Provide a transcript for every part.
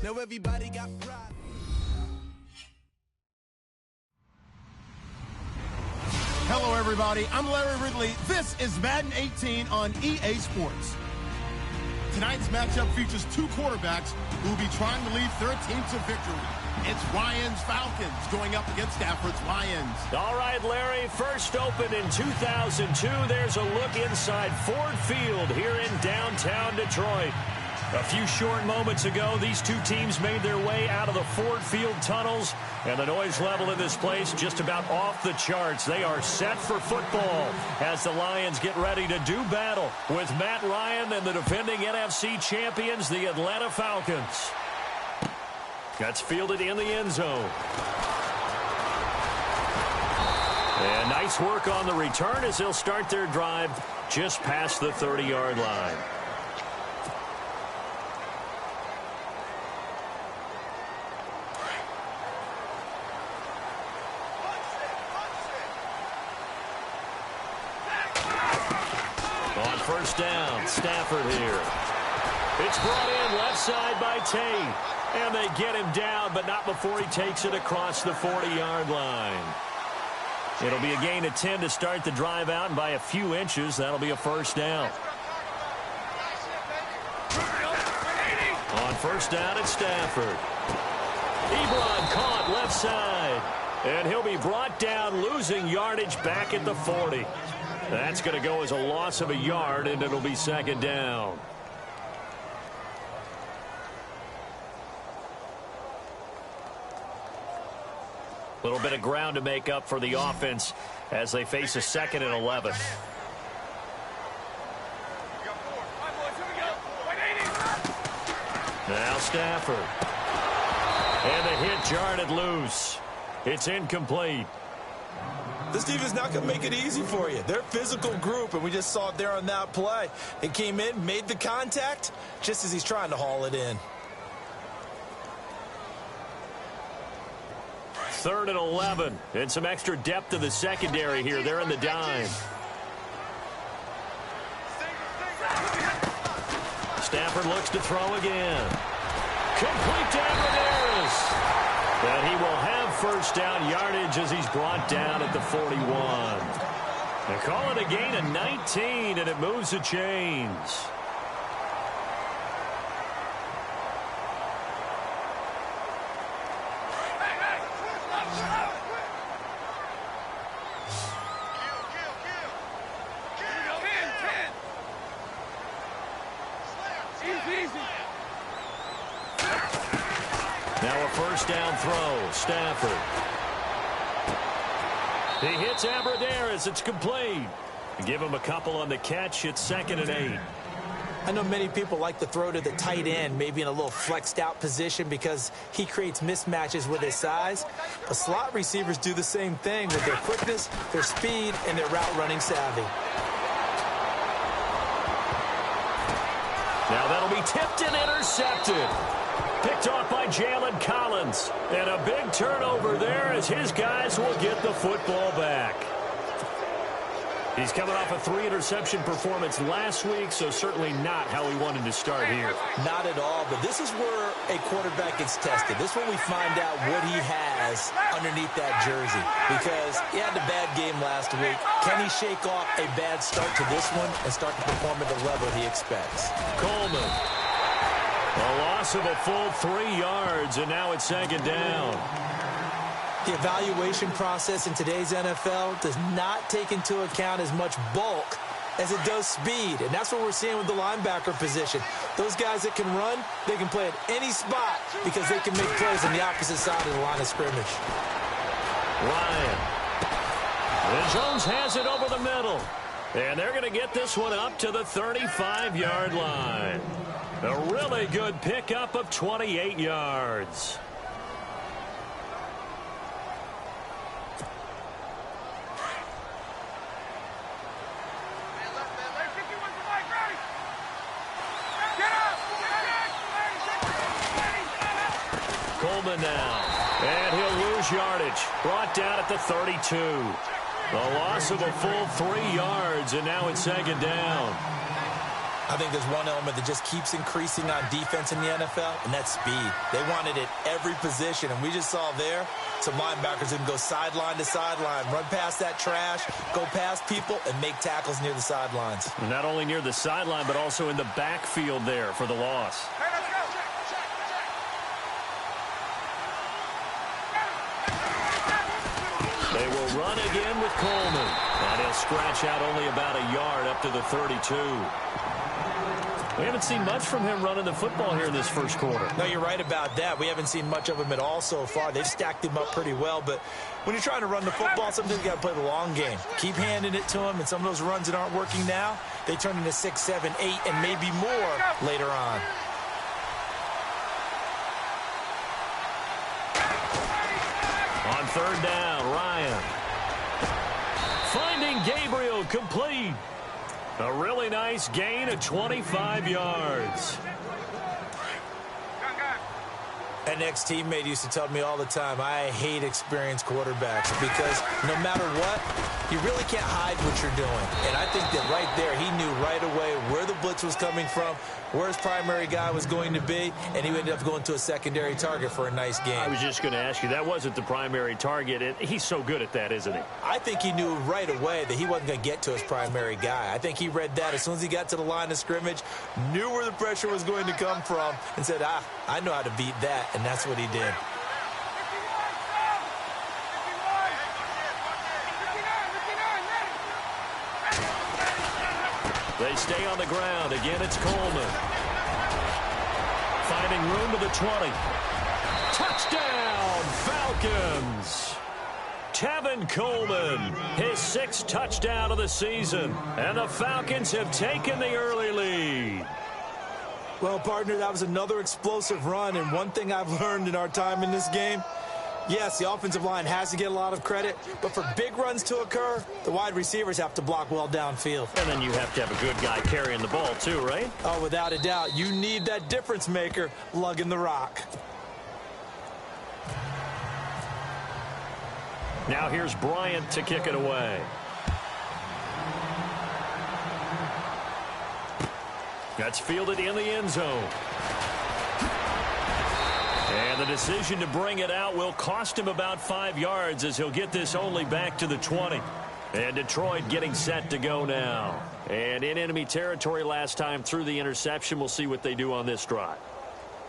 Now everybody got pride. Hello, everybody. I'm Larry Ridley. This is Madden 18 on EA Sports. Tonight's matchup features two quarterbacks who will be trying to lead their team to victory. It's Ryan's Falcons going up against Stafford's Lions. All right, Larry, first opened in 2002. There's a look inside Ford Field here in downtown Detroit. A few short moments ago, these two teams made their way out of the Ford Field tunnels, and the noise level in this place just about off the charts. They are set for football as the Lions get ready to do battle with Matt Ryan and the defending NFC champions, the Atlanta Falcons. That's fielded in the end zone. And nice work on the return as they'll start their drive just past the 30-yard line. On first down, Stafford here. It's brought in left side by Tate. And they get him down, but not before he takes it across the 40-yard line. It'll be a gain of 10 to start the drive out, and by a few inches, that'll be a first down. On first down, it's Stafford. Ebron caught left side. And he'll be brought down, losing yardage back at the 40. That's going to go as a loss of a yard, and it'll be second down. A little bit of ground to make up for the offense as they face a 2nd and 11. Now Stafford. And the hit jarred it loose. It's incomplete. This defense not going to make it easy for you. They're a physical group, and we just saw it there on that play. It came in, made the contact, just as he's trying to haul it in. 3rd and 11, and some extra depth to the secondary here. They're in the dime. Stafford looks to throw again. Complete to Ramirez. And he will have first down yardage as he's brought down at the 41. They call it a gain of 19, and it moves the chains. Now a first down throw. Stafford. He hits Abradaris. It's complete. Give him a couple on the catch. It's 2nd and 8. I know many people like to throw to the tight end, maybe in a little flexed out position because he creates mismatches with his size. But slot receivers do the same thing with their quickness, their speed, and their route running savvy. Now that'll be tipped and intercepted. Picked off by Jalen Collins. And a big turnover there as his guys will get the football back. He's coming off a 3-interception performance last week, so certainly not how he wanted to start here. Not at all, but this is where a quarterback gets tested. This is when we find out what he has underneath that jersey, because he had a bad game last week. Can he shake off a bad start to this one and start to perform at the level he expects? Coleman. A loss of a full 3 yards, and now it's 2nd down. The evaluation process in today's NFL does not take into account as much bulk as it does speed, and that's what we're seeing with the linebacker position. Those guys that can run, they can play at any spot because they can make plays on the opposite side of the line of scrimmage. Ryan. And Jones has it over the middle, and they're going to get this one up to the 35-yard line. A really good pickup of 28 yards. Coleman now, and he'll lose yardage. Brought down at the 32. A loss of a full 3 yards, and now it's 2nd down. I think there's one element that just keeps increasing on defense in the NFL, and that's speed. They want it at every position, and we just saw there some linebackers who can go sideline to sideline, run past that trash, go past people, and make tackles near the sidelines. Not only near the sideline, but also in the backfield there for the loss. They will run again with Coleman. And he'll scratch out only about a yard up to the 32. We haven't seen much from him running the football here in this first quarter. No, you're right about that. We haven't seen much of him at all so far. They've stacked him up pretty well, but when you're trying to run the football, sometimes you got to play the long game. Keep handing it to him, and some of those runs that aren't working now, they turn into 6, 7, 8, and maybe more later on. On third down, Ryan. Finding Gabriel complete. A really nice gain of 25 yards. An ex-teammate used to tell me all the time, I hate experienced quarterbacks because no matter what, you really can't hide what you're doing. And I think that right there, he knew right away where the blitz was coming from, where his primary guy was going to be, and he ended up going to a secondary target for a nice game. I was just going to ask you, that wasn't the primary target. He's so good at that, isn't he? I think he knew right away that he wasn't going to get to his primary guy. I think he read that as soon as he got to the line of scrimmage, knew where the pressure was going to come from, and said, I know how to beat that, and that's what he did. They stay on the ground. Again, it's Coleman. Finding room to the 20. Touchdown, Falcons! Tevin Coleman, his 6th touchdown of the season. And the Falcons have taken the early lead. Well, partner, that was another explosive run, and one thing I've learned in our time in this game, yes, the offensive line has to get a lot of credit, but for big runs to occur, the wide receivers have to block well downfield. And then you have to have a good guy carrying the ball too, right? Oh, without a doubt. You need that difference maker lugging the rock. Now here's Bryant to kick it away. That's fielded in the end zone. And the decision to bring it out will cost him about 5 yards as he'll get this only back to the 20. And Detroit getting set to go now. And in enemy territory last time through the interception. We'll see what they do on this drive.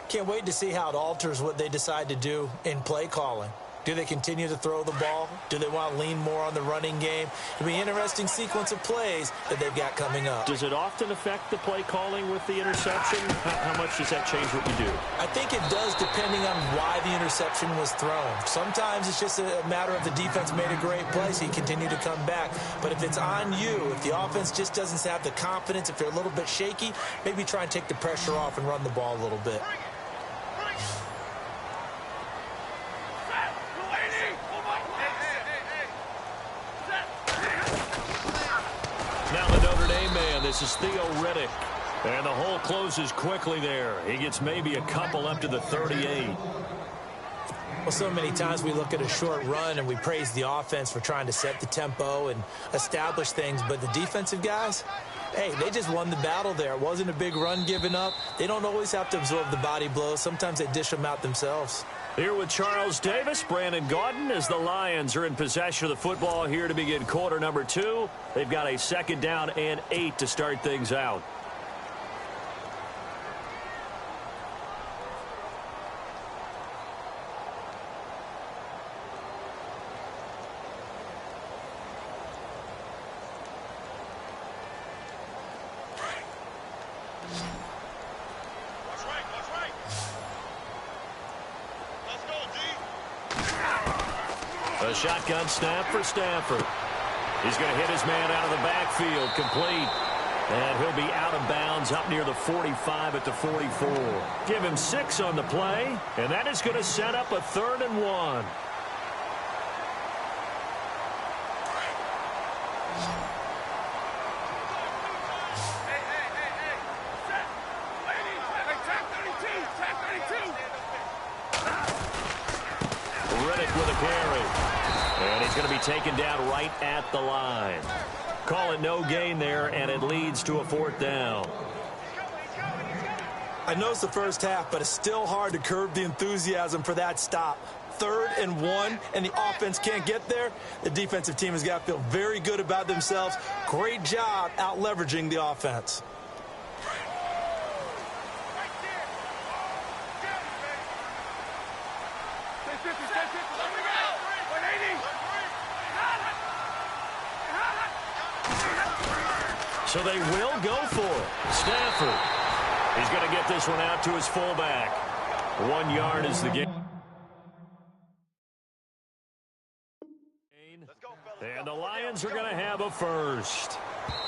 Can't wait to see how it alters what they decide to do in play calling. Do they continue to throw the ball? Do they want to lean more on the running game? It'll be an interesting sequence of plays that they've got coming up. Does it often affect the play calling with the interception? How much does that change what you do? I think it does depending on why the interception was thrown. Sometimes it's just a matter of the defense made a great play, so you continue to come back. But if it's on you, if the offense just doesn't have the confidence, if they're a little bit shaky, maybe try and take the pressure off and run the ball a little bit. This is Theo Riddick. And the hole closes quickly there. He gets maybe a couple up to the 38. Well, so many times we look at a short run and we praise the offense for trying to set the tempo and establish things. But the defensive guys, hey, they just won the battle there. It wasn't a big run given up. They don't always have to absorb the body blows. Sometimes they dish them out themselves. Here with Charles Davis, Brandon Gaudin, as the Lions are in possession of the football here to begin quarter number 2. They've got a 2nd down and 8 to start things out. A shotgun snap for Stafford. He's going to hit his man out of the backfield, complete. And he'll be out of bounds up near the 45 at the 44. Give him 6 on the play, and that is going to set up a 3rd and 1. Riddick with a carry. And he's going to be taken down right at the line. Call it no gain there, and it leads to a 4th down. I know it's the first half, but it's still hard to curb the enthusiasm for that stop. 3rd and 1, and the offense can't get there. The defensive team has got to feel very good about themselves. Great job out leveraging the offense. So they will go for it. Stafford. He's going to get this one out to his fullback. 1 yard is the game. And the Lions are going to have a first.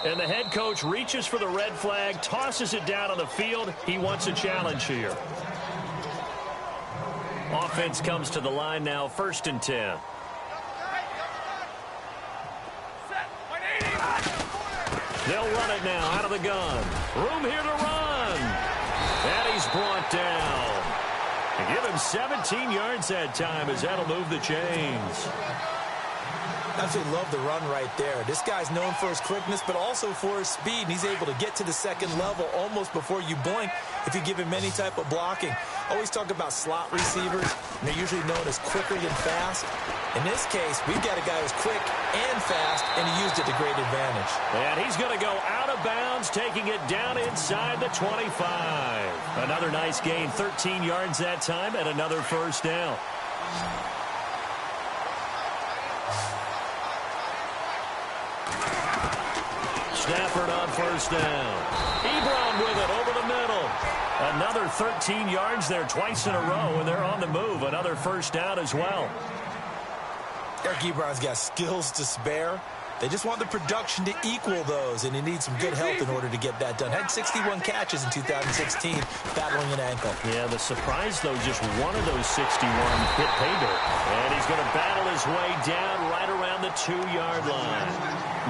And the head coach reaches for the red flag, tosses it down on the field. He wants a challenge here. Offense comes to the line now, 1st and 10. They'll run it now out of the gun. Room here to run. And he's brought down. Give him 17 yards that time as that'll move the chains. Absolutely love the run right there. This guy's known for his quickness, but also for his speed. And he's able to get to the 2nd level almost before you blink if you give him any type of blocking. Always talk about slot receivers, and they're usually known as quicker than fast. In this case, we've got a guy who's quick and fast, and he used it to great advantage. And he's going to go out of bounds, taking it down inside the 25. Another nice gain, 13 yards that time, and another first down. Stafford on 1st down. Ebron with it over the middle. Another 13 yards there twice in a row, and they're on the move. Another first down as well. Eric Ebron's got skills to spare. They just want the production to equal those, and he needs some good help in order to get that done. Had 61 catches in 2016, battling an ankle. Yeah, the surprise, though, just one of those 61 hit pay dirt. And he's going to battle his way down right around the 2-yard line.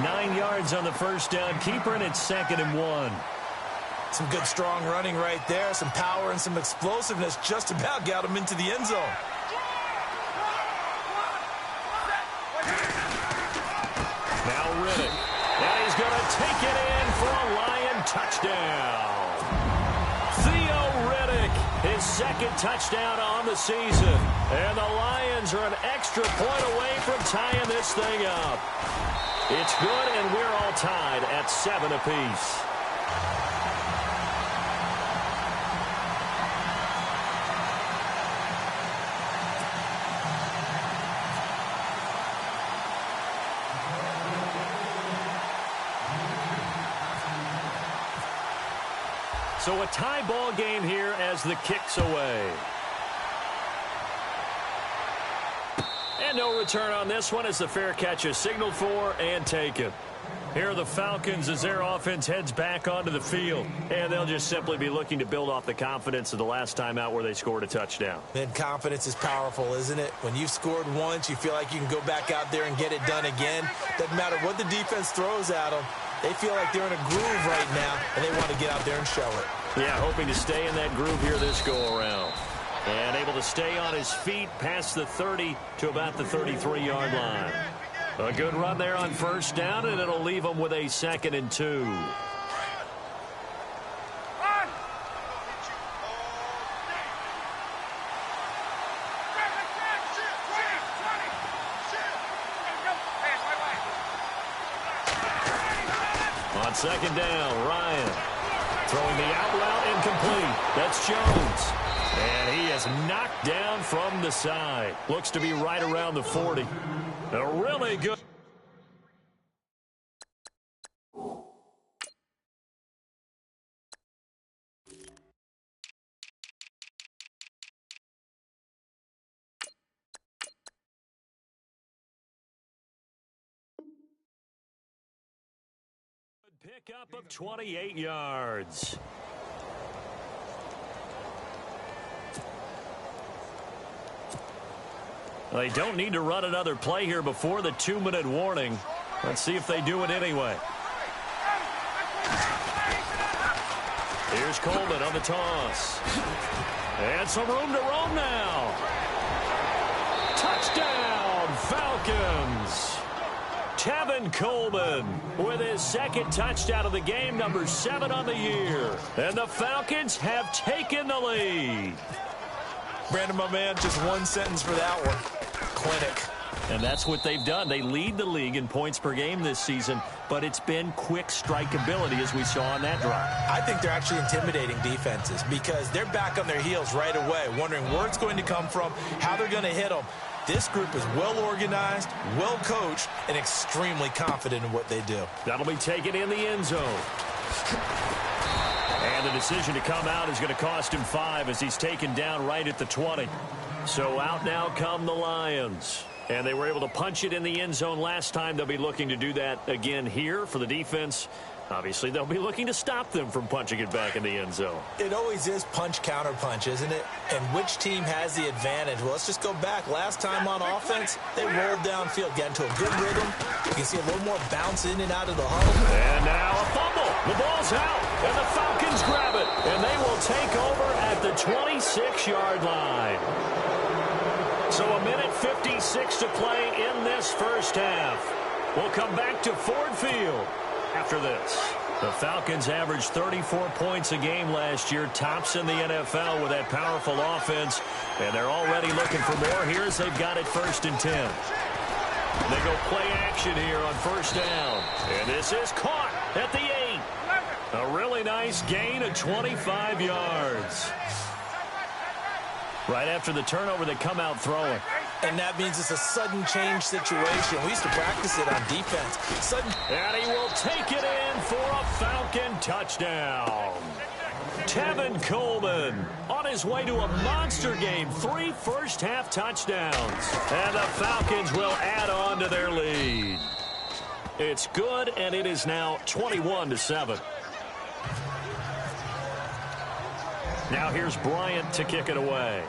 9 yards on the first down. Keeper, and it's 2nd and 1. Some good, strong running right there. Some power and some explosiveness just about got him into the end zone. Now Riddick. And he's going to take it in for a Lion touchdown. Theo Riddick, his 2nd touchdown on the season. And the Lions are an extra point away from tying this thing up. It's good, and we're all tied at 7 apiece. So a tie ball game here as the kick's away. And no return on this one as the fair catch is signaled for and taken. Here are the Falcons as their offense heads back onto the field. And they'll just simply be looking to build off the confidence of the last time out where they scored a touchdown. And confidence is powerful, isn't it? When you've scored once, you feel like you can go back out there and get it done again. Doesn't matter what the defense throws at them. They feel like they're in a groove right now, and they want to get out there and show it. Yeah, hoping to stay in that groove here this go-around. And able to stay on his feet past the 30 to about the 33-yard line. A good run there on 1st down, and it'll leave them with a 2nd and 2. On 2nd down, Ryan throwing the out route incomplete. That's Jones. And he is knocked down from the side. Looks to be right around the 40. A really good. Pickup of 28 yards. They don't need to run another play here before the 2-minute warning. Let's see if they do it anyway. Here's Coleman on the toss. And some room to roam now. Touchdown, Falcons. Tevin Coleman with his second touchdown of the game, number 7 on the year. And the Falcons have taken the lead. Brandon, my man, just one sentence for that one. Clinic. And that's what they've done. They lead the league in points per game this season, but it's been quick strikeability as we saw on that drive. I think they're actually intimidating defenses because they're back on their heels right away, wondering where it's going to come from, how they're going to hit them. This group is well organized, well coached, and extremely confident in what they do. That'll be taken in the end zone. And the decision to come out is going to cost him 5 as he's taken down right at the 20. So out now come the Lions. And they were able to punch it in the end zone last time. They'll be looking to do that again here for the defense. Obviously, they'll be looking to stop them from punching it back in the end zone. It always is punch-counter-punch, isn't it? And which team has the advantage? Well, let's just go back. Last time on offense, they rolled downfield, got into a good rhythm. You can see a little more bounce in and out of the huddle. And now a fumble. The ball's out, and the Falcons grab it. And they will take over at the 26-yard line. So a minute 56 to play in this first half. We'll come back to Ford Field after this. The Falcons averaged 34 points a game last year, tops in the NFL with that powerful offense, and they're already looking for more here as they've got it 1st and 10. They go play action here on 1st down, and this is caught at the 8. A really nice gain of 25 yards. Right after the turnover, they come out throwing. And that means it's a sudden change situation. We used to practice it on defense. And he will take it in for a Falcon touchdown. Tevin Coleman on his way to a monster game. 3 first-half touchdowns. And the Falcons will add on to their lead. It's good, and it is now 21-7. Now here's Bryant to kick it away.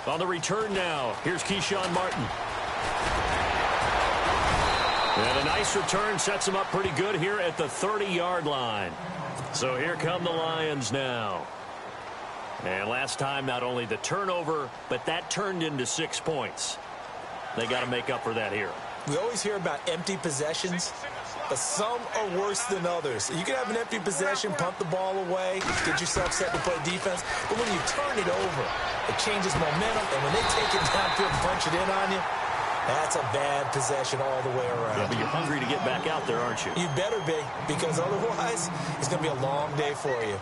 On the return now, here's Keyshawn Martin. And a nice return sets him up pretty good here at the 30-yard line. So here come the Lions now. And last time, not only the turnover, but that turned into 6 points. They got to make up for that here. We always hear about empty possessions, but some are worse than others. You can have an empty possession, punt the ball away, get yourself set to play defense, but when you turn it over, it changes momentum, and when they take it downfield and punch it in on you, that's a bad possession all the way around. Yeah, but you're hungry to get back out there, aren't you? You better be, because otherwise, it's going to be a long day for you.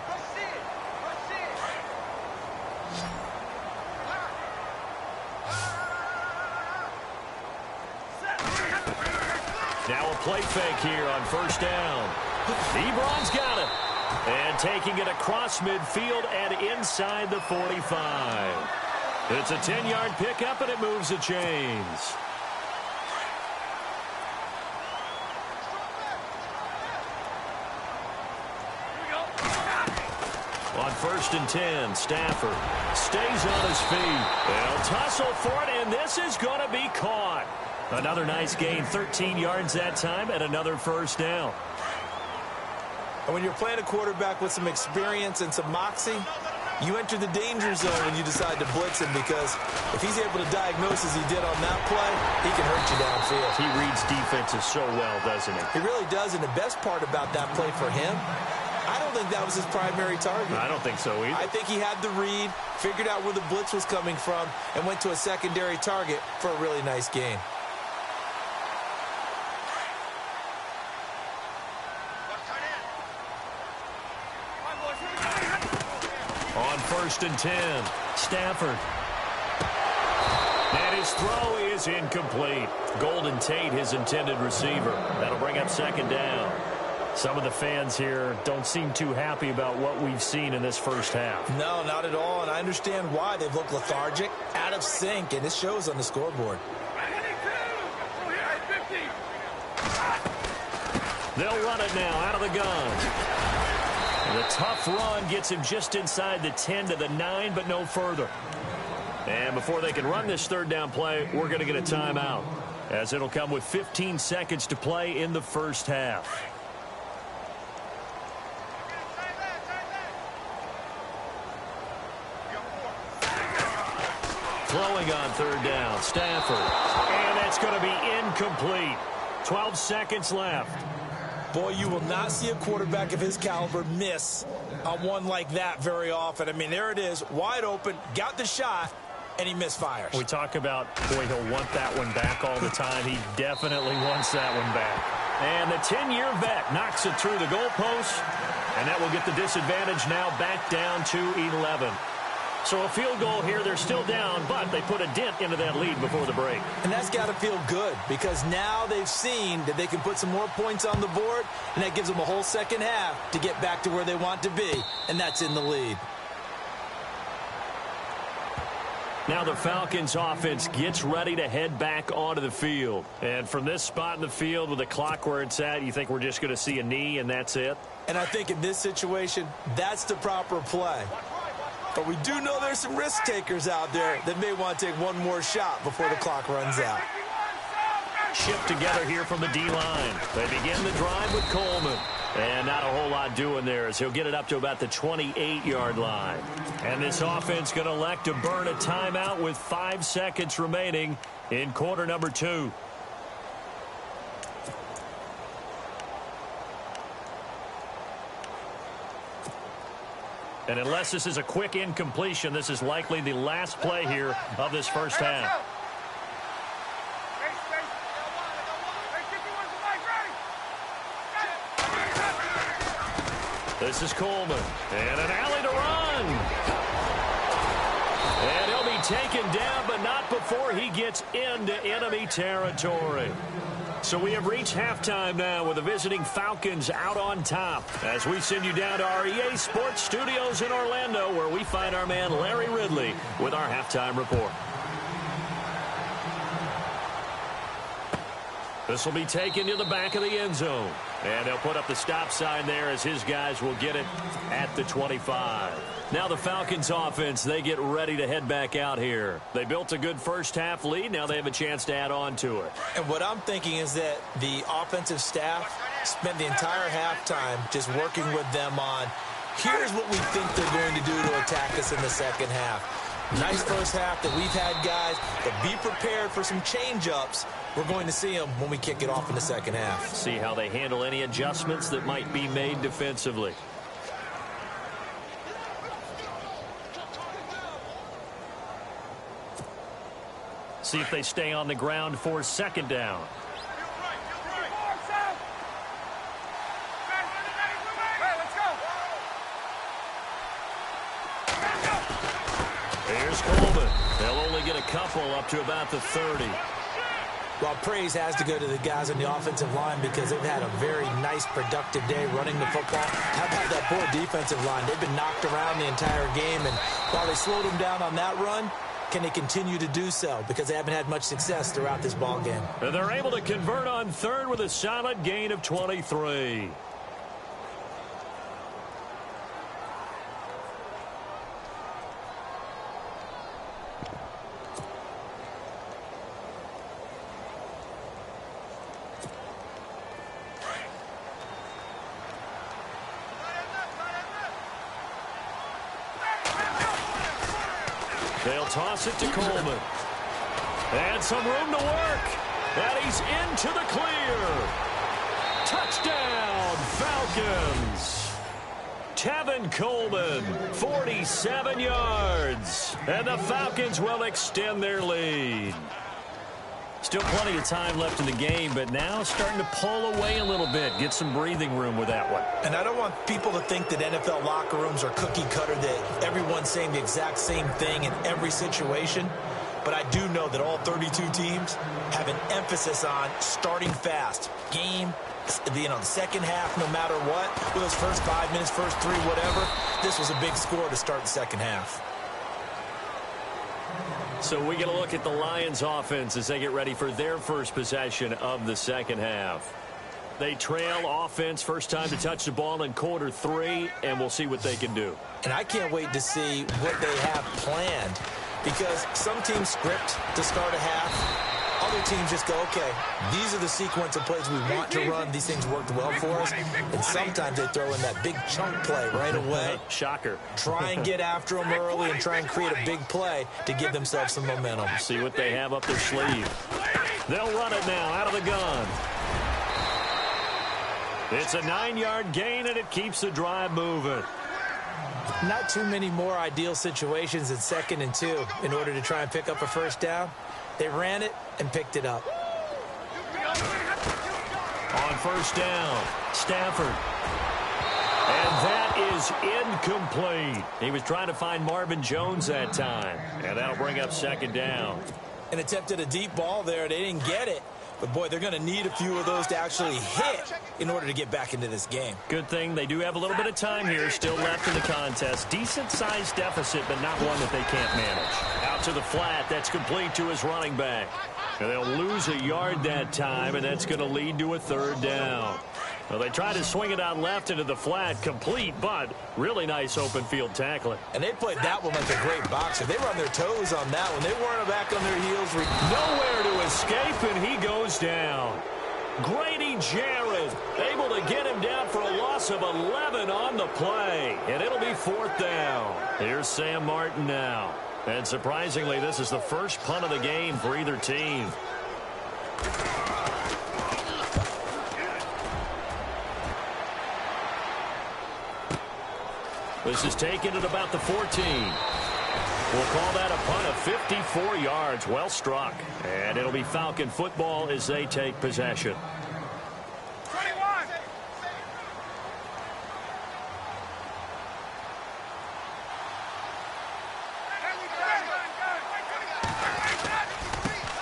Now a play fake here on 1st down. Ebron's got it. And taking it across midfield and inside the 45. It's a 10-yard pickup, and it moves the chains. On 1st and 10, Stafford stays on his feet. They'll tussle for it, and this is going to be caught. Another nice gain, 13 yards that time, and another 1st down. And when you're playing a quarterback with some experience and some moxie, you enter the danger zone when you decide to blitz him, because if he's able to diagnose as he did on that play, he can hurt you downfield. He reads defenses so well, doesn't he? He really does, and the best part about that play for him, I don't think that was his primary target. I don't think so either. I think he had the read, figured out where the blitz was coming from, and went to a secondary target for a really nice gain. On 1st and 10, Stafford. And his throw is incomplete. Golden Tate, his intended receiver. That'll bring up 2nd down. Some of the fans here don't seem too happy about what we've seen in this first half. No, not at all, and I understand why. They've looked lethargic, out of sync, and it shows on the scoreboard. They'll run it now out of the gun. And the tough run gets him just inside the 10 to the 9, but no further. And before they can run this 3rd down play, we're going to get a timeout, as it'll come with 15 seconds to play in the first half. throwing on third down. Stafford. And that's going to be incomplete. 12 seconds left. Boy, you will not see a quarterback of his caliber miss on one like that very often. I mean, there it is, wide open, got the shot, and he misfires. We talk about, boy, he'll want that one back all the time. He definitely wants that one back. And the 10-year vet knocks it through the goalpost, and that will get the disadvantage now back down to 11. So a field goal here, they're still down, but they put a dent into that lead before the break. And that's got to feel good because now they've seen that they can put some more points on the board, and that gives them a whole second half to get back to where they want to be, and that's in the lead. Now the Falcons offense gets ready to head back onto the field. And from this spot in the field with the clock where it's at, you think we're just going to see a knee and that's it? And I think in this situation, that's the proper play. But we do know there's some risk takers out there that may want to take one more shot before the clock runs out. Shift together here from the D-line. They begin the drive with Coleman. And not a whole lot doing there as he'll get it up to about the 28-yard line. And this offense going to elect to burn a timeout with 5 seconds remaining in quarter number 2. And unless this is a quick incompletion, this is likely the last play here of this first half. This is Coleman. And an alley to run. And he'll be taken down, but not before he gets into enemy territory. So we have reached halftime now with the visiting Falcons out on top as we send you down to our EA Sports Studios in Orlando where we find our man Larry Ridley with our halftime report. This will be taken to the back of the end zone. And they'll put up the stop sign there as his guys will get it at the 25. Now the Falcons offense, they get ready to head back out here. They built a good first half lead. Now they have a chance to add on to it. And what I'm thinking is that the offensive staff spent the entire halftime just working with them on, here's what we think they're going to do to attack us in the second half. Nice first half that we've had, guys, but be prepared for some change-ups. We're going to see them when we kick it off in the second half. See how they handle any adjustments that might be made defensively. See if they stay on the ground for second down. Here's Coleman. They'll only get a couple up to about the 30. Well, praise has to go to the guys on the offensive line because they've had a very nice, productive day running the football. How about that poor defensive line? They've been knocked around the entire game, and while they slowed them down on that run, can they continue to do so? Because they haven't had much success throughout this ball game. They're able to convert on third with a solid gain of 23. They'll toss it to Coleman. And some room to work. And he's into the clear. Touchdown, Falcons. Tevin Coleman, 47 yards. And the Falcons will extend their lead. Still plenty of time left in the game, but now starting to pull away a little bit. Get some breathing room with that one. And I don't want people to think that NFL locker rooms are cookie cutter, that everyone's saying the exact same thing in every situation. But I do know that all 32 teams have an emphasis on starting fast. Game, the second half, no matter what. With those first 5 minutes, first 3, whatever. This was a big score to start the second half. So we get a look at the Lions offense as they get ready for their first possession of the second half. They trail offense, first time to touch the ball in quarter 3, and we'll see what they can do. And I can't wait to see what they have planned, because some teams script to start a half. Other teams just go, okay, these are the sequence of plays we want to run. These things worked well for us. And sometimes they throw in that big chunk play right away. Shocker. Try and get after them early and try and create a big play to give themselves some momentum. See what they have up their sleeve. They'll run it now out of the gun. It's a 9-yard gain, and it keeps the drive moving. Not too many more ideal situations than 2nd and 2 in order to try and pick up a first down. They ran it and picked it up. On first down, Stafford. And that is incomplete. He was trying to find Marvin Jones that time. And that'll bring up 2nd down. And attempted a deep ball there. They didn't get it. But, boy, they're going to need a few of those to actually hit in order to get back into this game. Good thing they do have a little bit of time here still left in the contest. Decent-sized deficit, but not one that they can't manage. Out to the flat. That's complete to his running back. And they'll lose a yard that time, and that's going to lead to a 3rd down. Well, they tried to swing it out left into the flat, complete, but really nice open field tackling. And they played that one like a great boxer. They were on their toes on that one. They weren't back on their heels. Nowhere to escape, and he goes down. Grady Jarrett able to get him down for a loss of 11 on the play, and it'll be 4th down. Here's Sam Martin now. And surprisingly, this is the first punt of the game for either team. This is taken at about the 14. We'll call that a punt of 54 yards. Well struck. And it'll be Falcon football as they take possession. 21.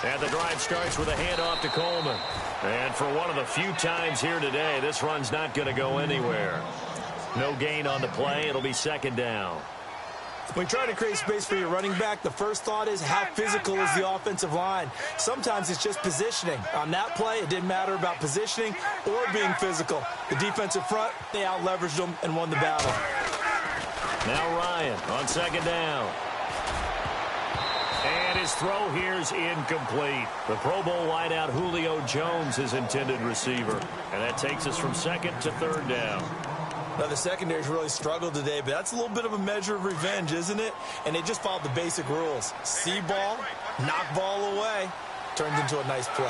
And the drive starts with a handoff to Coleman. And for one of the few times here today, this run's not going to go anywhere. No gain on the play. It'll be 2nd down. When you try to create space for your running back, the first thought is how physical is the offensive line? Sometimes it's just positioning. On that play, it didn't matter about positioning or being physical. The defensive front, they out-leveraged them and won the battle. Now Ryan on 2nd down. And his throw here's incomplete. The Pro Bowl wideout Julio Jones is intended receiver. And that takes us from 2nd to 3rd down. Now, the secondary's really struggled today, but that's a little bit of a measure of revenge, isn't it? And they just followed the basic rules. See ball, knock ball away, turns into a nice play.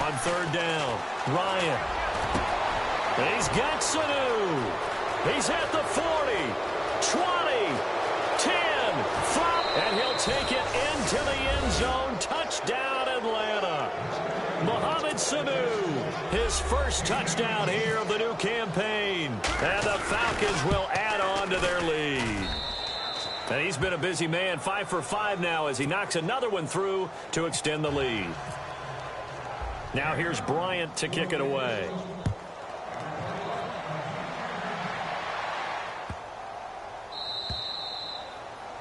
On 3rd down, Ryan. He's got Sanu. He's at the 40, 20, 10, 5, and he'll take it into the end zone. Touchdown, Atlanta. Mohamed Sanu, his first touchdown here of the new campaign. And the Falcons will add on to their lead. And he's been a busy man, 5 for 5 now as he knocks another one through to extend the lead. Now here's Bryant to kick it away.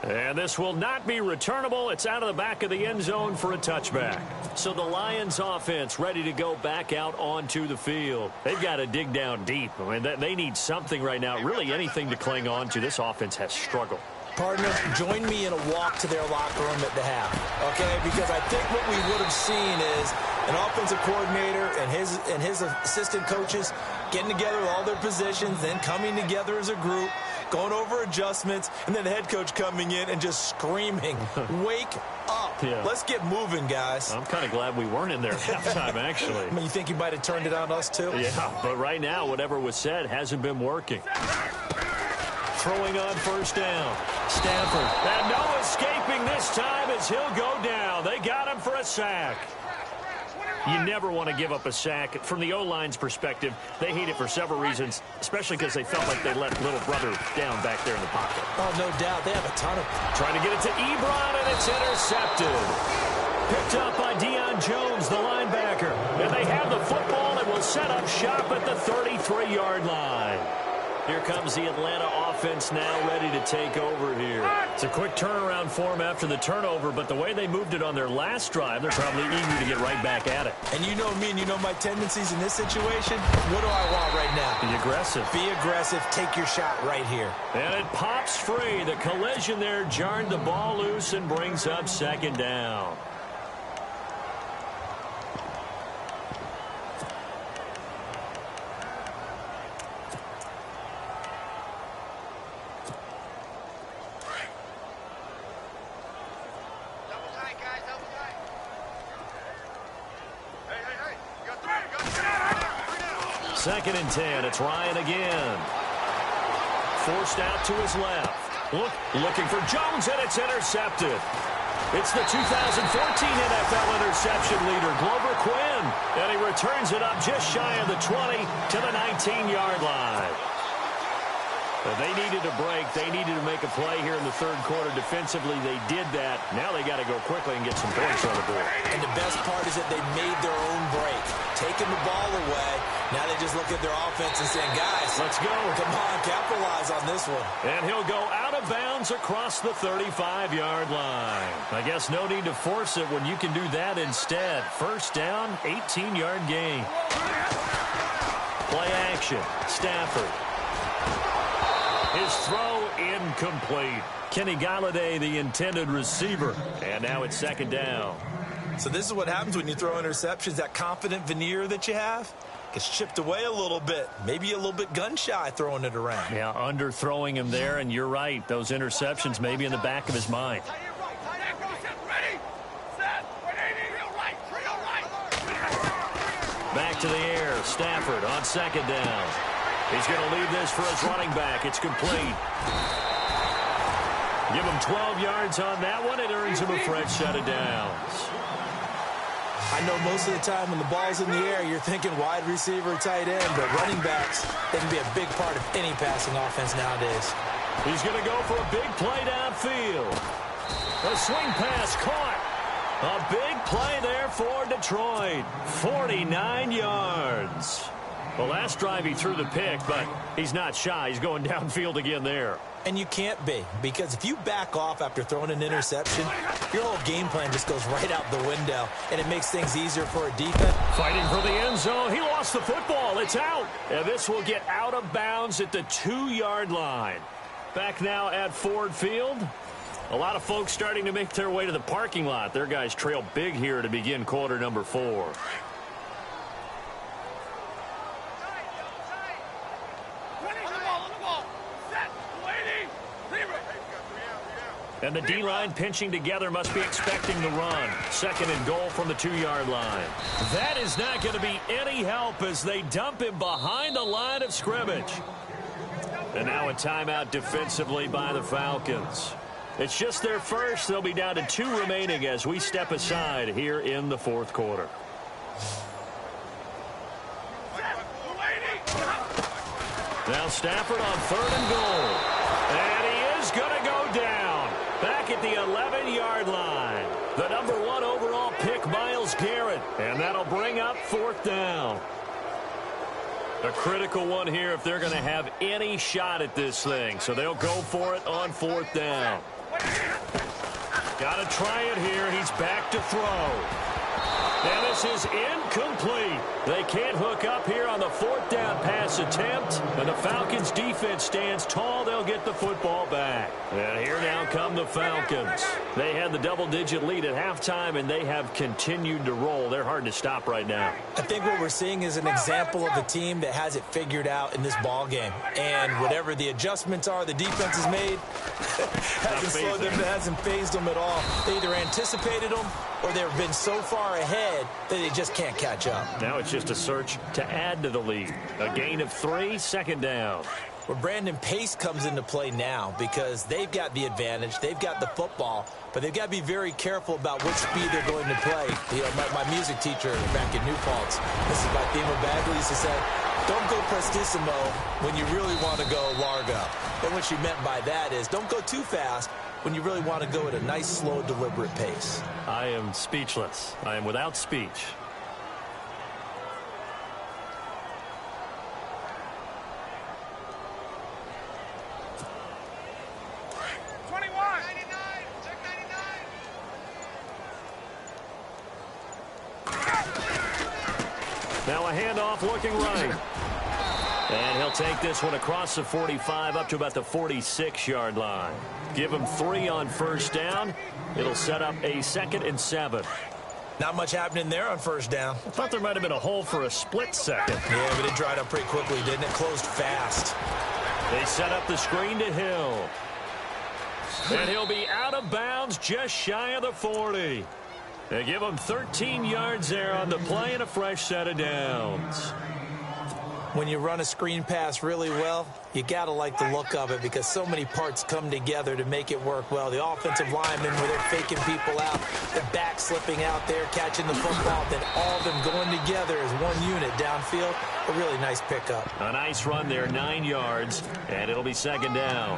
And this will not be returnable. It's out of the back of the end zone for a touchback. So the Lions offense ready to go back out onto the field. They've got to dig down deep. I mean, they need something right now, really anything to cling on to. This offense has struggled. Partner, join me in a walk to their locker room at the half, okay? Because I think what we would have seen is an offensive coordinator and his assistant coaches getting together with all their positions, then coming together as a group, going over adjustments, and then the head coach coming in and just screaming, wake up. Yeah. Let's get moving, guys. I'm kind of glad we weren't in there at halftime, actually. I mean, you think he might have turned it on us, too? Yeah, but right now, whatever was said hasn't been working. Throwing on first down. Stafford. And no escaping this time as he'll go down. They got him for a sack. You never want to give up a sack. From the O-line's perspective, they hate it for several reasons, especially because they felt like they let little brother down back there in the pocket. Oh, no doubt. They have a ton of them. Trying to get it to Ebron, and it's intercepted. Picked up by Deion Jones, the linebacker. And they have the football and will set up shop at the 33-yard line. Here comes the Atlanta offense now ready to take over here. It's a quick turnaround for them after the turnover, but the way they moved it on their last drive, they're probably eager to get right back at it. And you know me and you know my tendencies in this situation. What do I want right now? Be aggressive. Be aggressive. Take your shot right here. And it pops free. The collision there jarred the ball loose and brings up second down. Second and 10. It's Ryan again. Forced out to his left. Looking for Jones, and it's intercepted. It's the 2014 NFL interception leader, Glover Quinn. And he returns it up just shy of the 20 to the 19-yard line. But they needed a break. They needed to make a play here in the third quarter. Defensively, they did that. Now they got to go quickly and get some points on the board. And the best part is that they made their own break. Taking the ball away. Now they just look at their offense and saying, guys, let's go. Come on, capitalize on this one. And he'll go out of bounds across the 35-yard line. I guess no need to force it when you can do that instead. First down, 18-yard gain. Play action. Stafford. His throw incomplete. Kenny Galladay, the intended receiver. And now it's second down. So this is what happens when you throw interceptions. That confident veneer that you have gets chipped away a little bit. Maybe a little bit gun-shy throwing it around. Yeah, underthrowing him there, and you're right. Those interceptions may be in the back of his mind. Back to the air. Stafford on second down. He's going to leave this for his running back. It's complete. Give him 12 yards on that one. It earns him a fresh set of downs. I know most of the time when the ball's in the air, you're thinking wide receiver, tight end, but running backs, they can be a big part of any passing offense nowadays. He's going to go for a big play downfield. A swing pass caught. A big play there for Detroit. 49 yards. The last drive he threw the pick, but he's not shy. He's going downfield again there. And you can't be, because if you back off after throwing an interception, your whole game plan just goes right out the window, and it makes things easier for a defense. Fighting for the end zone. He lost the football. It's out. And this will get out of bounds at the 2-yard line. Back now at Ford Field. A lot of folks starting to make their way to the parking lot. Their guys trail big here to begin quarter number 4. And the D-line pinching together must be expecting the run. Second and goal from the 2-yard line. That is not going to be any help as they dump him behind the line of scrimmage. And now a timeout defensively by the Falcons. It's just their first. They'll be down to 2 remaining as we step aside here in the fourth quarter. Now Stafford on 3rd and goal. And he is going to go down. Back at the 11-yard line. The number 1 overall pick, Myles Garrett. And that'll bring up 4th down. A critical one here if they're going to have any shot at this thing. So they'll go for it on 4th down. Got to try it here. He's back to throw. And this is incomplete. They can't hook up here on the 4th down pass attempt. And the Falcons defense stands tall. They'll get the football back. And here now come the Falcons. They had the double-digit lead at halftime, and they have continued to roll. They're hard to stop right now. I think what we're seeing is an example of a team that has it figured out in this ball game. And whatever the adjustments are the defense has made, hasn't phased them at all. They either anticipated them or they've been so far ahead that they just can't catch up. Now it's just a search to add to the lead. A gain of 3, second down. Well, Brandon, pace comes into play now because they've got the advantage. They've got the football, but they've got to be very careful about which speed they're going to play. You know, my music teacher back in New Paltz, this is my theme of Bagley, used to say, don't go prestissimo when you really want to go largo. And what she meant by that is don't go too fast when you really want to go at a nice, slow, deliberate pace. I am speechless. I am without speech. Now a handoff looking right. And he'll take this one across the 45 up to about the 46-yard line. Give him 3 on first down. It'll set up a 2nd and 7. Not much happening there on first down. I thought there might have been a hole for a split second. Yeah, but it dried up pretty quickly, didn't it? Closed fast. They set up the screen to Hill. And he'll be out of bounds just shy of the 40. They give him 13 yards there on the play and a fresh set of downs. When you run a screen pass really well, you got to like the look of it because so many parts come together to make it work well. The offensive linemen, where they're faking people out, the back slipping out there, catching the football, then all of them going together as one unit downfield. A really nice pickup. A nice run there, 9 yards, and it'll be 2nd down.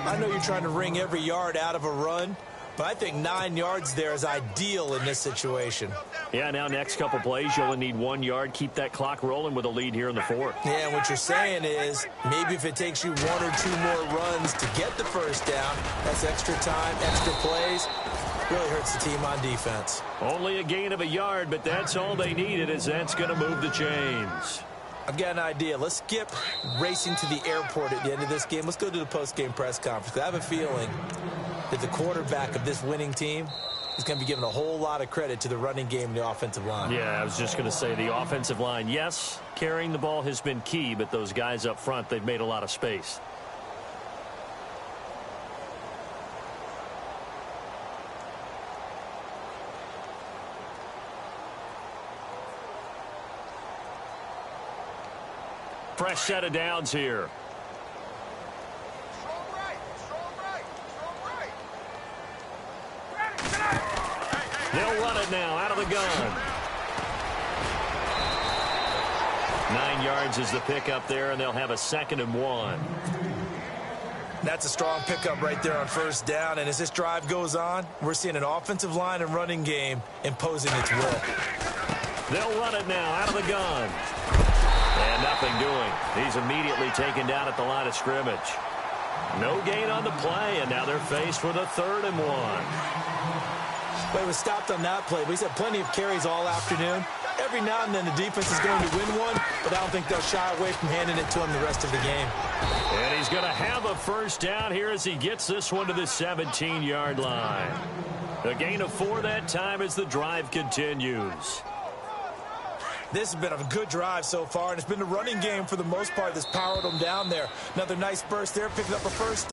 I know you're trying to wring every yard out of a run, but I think 9 yards there is ideal in this situation. Yeah, now next couple plays, you'll only need 1 yard. Keep that clock rolling with a lead here in the 4th. Yeah, and what you're saying is maybe if it takes you 1 or 2 more runs to get the first down, that's extra time, extra plays. Really hurts the team on defense. Only a gain of a yard, but that's all they needed, as that's going to move the chains. I've got an idea. Let's skip racing to the airport at the end of this game. Let's go to the post-game press conference. I have a feeling that the quarterback of this winning team is going to be given a whole lot of credit to the running game and the offensive line. Yeah, I was just going to say the offensive line, yes, carrying the ball has been key, but those guys up front, they've made a lot of space. Fresh set of downs here. Strong right. They'll run it now out of the gun. 9 yards is the pickup there, and they'll have a 2nd and 1. That's a strong pickup right there on first down, and as this drive goes on, we're seeing an offensive line and running game imposing its will. They'll run it now out of the gun. And nothing doing. He's immediately taken down at the line of scrimmage. No gain on the play, and now they're faced with a 3rd and 1. Well, he was stopped on that play, but he's had plenty of carries all afternoon. Every now and then the defense is going to win one, but I don't think they'll shy away from handing it to him the rest of the game. And he's going to have a first down here as he gets this one to the 17-yard line. A gain of 4 that time as the drive continues. This has been a good drive so far, and it's been the running game for the most part that's powered them down there. Another nice burst there, picking up a first.